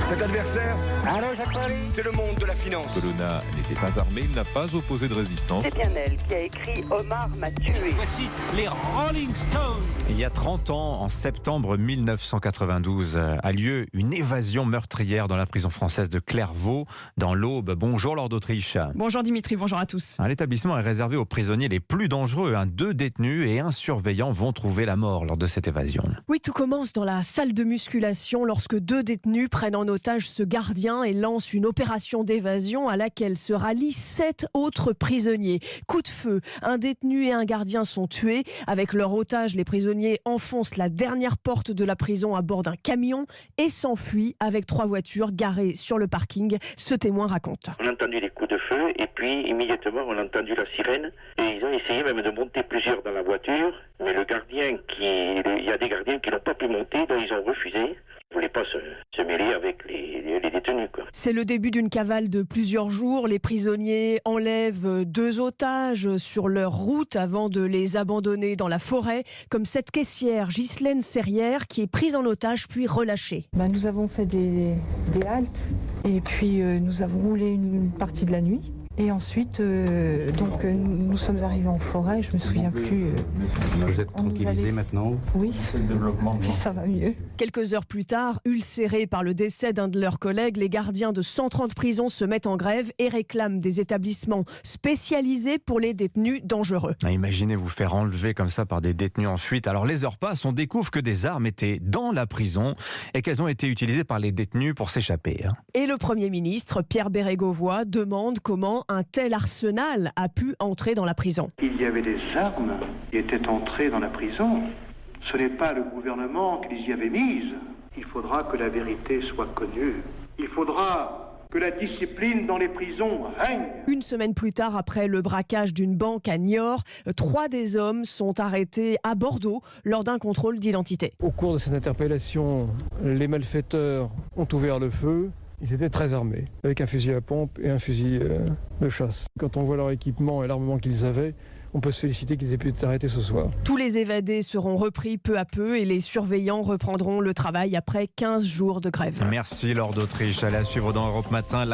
Cet adversaire, c'est le monde de la finance. Colonna n'était pas armé, il n'a pas opposé de résistance. C'est bien elle qui a écrit « Omar m'a tué ». Voici les Rolling Stones. Il y a 30 ans, en septembre 1992, a lieu une évasion meurtrière dans la prison française de Clairvaux, dans l'Aube. Bonjour Laure d'Autriche. Bonjour Dimitri, bonjour à tous. L'établissement est réservé aux prisonniers les plus dangereux. 2 détenus et un surveillant vont trouver la mort lors de cette évasion. Oui, tout commence dans la salle de musculation lorsque 2 détenus prennent en otage ce gardien et lancent une opération d'évasion à laquelle se rallient 7 autres prisonniers. Coup de feu, un détenu et un gardien sont tués. Avec leur otage, les prisonniers enfoncent la dernière porte de la prison à bord d'un camion et s'enfuient avec 3 voitures garées sur le parking. Ce témoin raconte. On a entendu des coups de feu et puis immédiatement on a entendu la sirène et ils ont essayé même de monter plusieurs dans la voiture, mais il y a des gardiens qui n'ont pas pu monter, donc ils ont refusé. Ils ne voulaient pas se mêler avec les détenus, quoi. C'est le début d'une cavale de plusieurs jours. Les prisonniers enlèvent 2 otages sur leur route avant de les abandonner dans la forêt, comme cette caissière Ghislaine Serrière qui est prise en otage puis relâchée. Nous avons fait des haltes et puis nous avons roulé une partie de la nuit. Et ensuite, nous sommes arrivés en forêt, je me souviens plus. Vous êtes tranquillisé maintenant? Oui, ça va mieux. Quelques heures plus tard, ulcérés par le décès d'un de leurs collègues, les gardiens de 130 prisons se mettent en grève et réclament des établissements spécialisés pour les détenus dangereux. Imaginez vous faire enlever comme ça par des détenus en fuite. Alors les heures passent, on découvre que des armes étaient dans la prison et qu'elles ont été utilisées par les détenus pour s'échapper. Et le Premier ministre, Pierre Bérégovoy, demande comment un tel arsenal a pu entrer dans la prison. Il y avait des armes qui étaient entrées dans la prison. Ce n'est pas le gouvernement qui les y avait mises. Il faudra que la vérité soit connue. Il faudra que la discipline dans les prisons règne. Une semaine plus tard, après le braquage d'une banque à Niort, 3 des hommes sont arrêtés à Bordeaux lors d'un contrôle d'identité. Au cours de cette interpellation, les malfaiteurs ont ouvert le feu. Ils étaient très armés, avec un fusil à pompe et un fusil de chasse. Quand on voit leur équipement et l'armement qu'ils avaient, on peut se féliciter qu'ils aient pu être arrêtés ce soir. Tous les évadés seront repris peu à peu et les surveillants reprendront le travail après 15 jours de grève. Merci Laure d'Autriche. Allez à suivre dans Europe Matin.